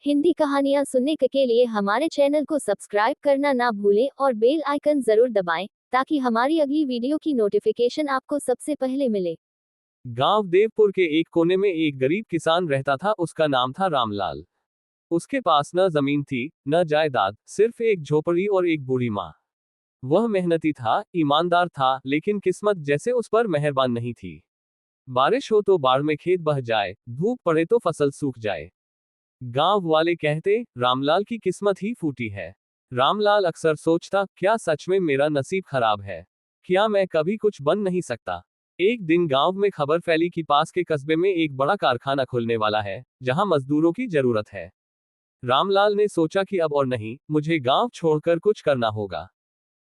हिंदी कहानियाँ सुनने के लिए हमारे चैनल को सब्सक्राइब करना ना भूलें और बेल आइकन जरूर दबाएं ताकि हमारी अगली वीडियो की नोटिफिकेशन आपको सबसे पहले मिले। गांव देवपुर के एक कोने में एक गरीब किसान रहता था। उसका नाम था रामलाल। उसके पास न जमीन थी, न जायदाद, सिर्फ एक झोपड़ी और एक बूढ़ी माँ। वह मेहनती था, ईमानदार था, लेकिन किस्मत जैसे उस पर मेहरबान नहीं थी। बारिश हो तो बाढ़ में खेत बह जाए, धूप पड़े तो फसल सूख जाए। गांव वाले कहते, रामलाल की किस्मत ही फूटी है। रामलाल अक्सर सोचता, क्या सच में मेरा नसीब खराब है? क्या मैं कभी कुछ बन नहीं सकता? एक दिन गांव में खबर फैली कि पास के कस्बे में एक बड़ा कारखाना खुलने वाला है, जहां मजदूरों की जरूरत है। रामलाल ने सोचा कि अब और नहीं, मुझे गांव छोड़कर कुछ करना होगा।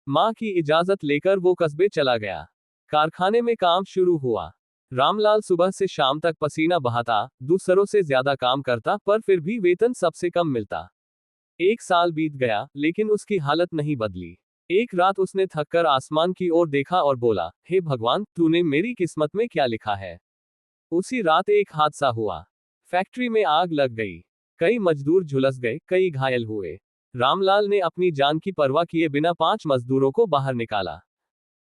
माँ की इजाजत लेकर वो कस्बे चला गया। कारखाने में काम शुरू हुआ। रामलाल सुबह से शाम तक पसीना बहाता, दूसरों से ज्यादा काम करता, पर फिर भी वेतन सबसे कम मिलता। एक साल बीत गया, लेकिन उसकी हालत नहीं बदली। एक रात उसने थककर आसमान की ओर देखा और बोला, हे भगवान, तूने मेरी किस्मत में क्या लिखा है? उसी रात एक हादसा हुआ। फैक्ट्री में आग लग गई। कई मजदूर झुलस गए, कई घायल हुए। रामलाल ने अपनी जान की परवाह किए बिना 5 मजदूरों को बाहर निकाला।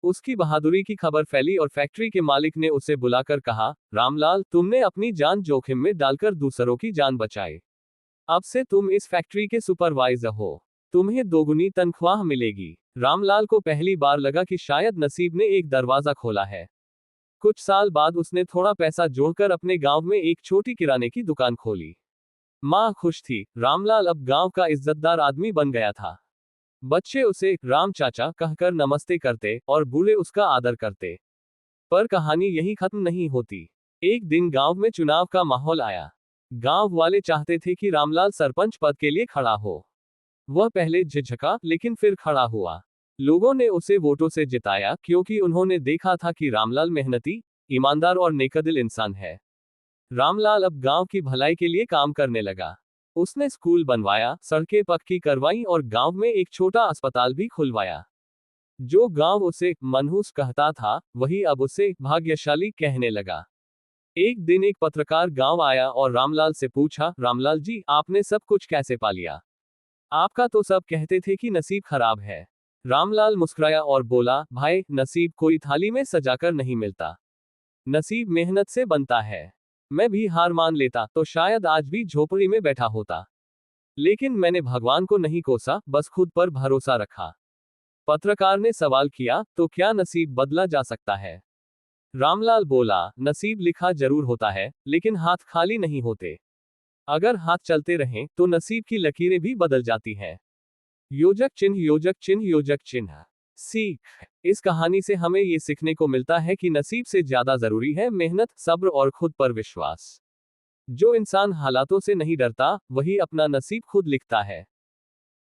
उसकी बहादुरी की खबर फैली और फैक्ट्री के मालिक ने उसे बुलाकर कहा, रामलाल, तुमने अपनी जान जोखिम में डालकर दूसरों की जान बचाई। अब से तुम इस फैक्ट्री के सुपरवाइजर हो। तुम्हें दोगुनी तनख्वाह मिलेगी। रामलाल को पहली बार लगा कि शायद नसीब ने एक दरवाजा खोला है। कुछ साल बाद उसने थोड़ा पैसा जोड़कर अपने गांव में एक छोटी किराने की दुकान खोली। माँ खुश थी, रामलाल अब गांव का इज्जतदार आदमी बन गया था। बच्चे उसे राम चाचा कहकर नमस्ते करते और बूढ़े उसका आदर करते। पर कहानी यही खत्म नहीं होती। एक दिन गांव में चुनाव का माहौल आया। गांव वाले चाहते थे कि रामलाल सरपंच पद के लिए खड़ा हो। वह पहले झिझका, लेकिन फिर खड़ा हुआ। लोगों ने उसे वोटों से जिताया, क्योंकि उन्होंने देखा था कि रामलाल मेहनती, ईमानदार और नेकदिल इंसान है। रामलाल अब गांव की भलाई के लिए काम करने लगा। उसने स्कूल बनवाया, सड़कें पक्की करवाई और गांव में एक छोटा अस्पताल भी खुलवाया। जो गांव उसे मनहूस कहता था, वही अब उसे भाग्यशाली कहने लगा। एक दिन एक पत्रकार गांव आया और रामलाल से पूछा, रामलाल जी, आपने सब कुछ कैसे पा लिया? आपका तो सब कहते थे कि नसीब खराब है। रामलाल मुस्कुराया और बोला, भाई, नसीब कोई थाली में सजाकर नहीं मिलता। नसीब मेहनत से बनता है। मैं भी हार मान लेता तो शायद आज भी झोपड़ी में बैठा होता। लेकिन मैंने भगवान को नहीं कोसा, बस खुद पर भरोसा रखा। पत्रकार ने सवाल किया, तो क्या नसीब बदला जा सकता है? रामलाल बोला, नसीब लिखा जरूर होता है, लेकिन हाथ खाली नहीं होते। अगर हाथ चलते रहें तो नसीब की लकीरें भी बदल जाती हैं। योजक चिन्ह, योजक चिन्ह, योजक चिन्ह। सीख। इस कहानी से हमें ये सीखने को मिलता है कि नसीब से ज्यादा जरूरी है मेहनत, सब्र और खुद पर विश्वास। जो इंसान हालातों से नहीं डरता, वही अपना नसीब खुद लिखता है।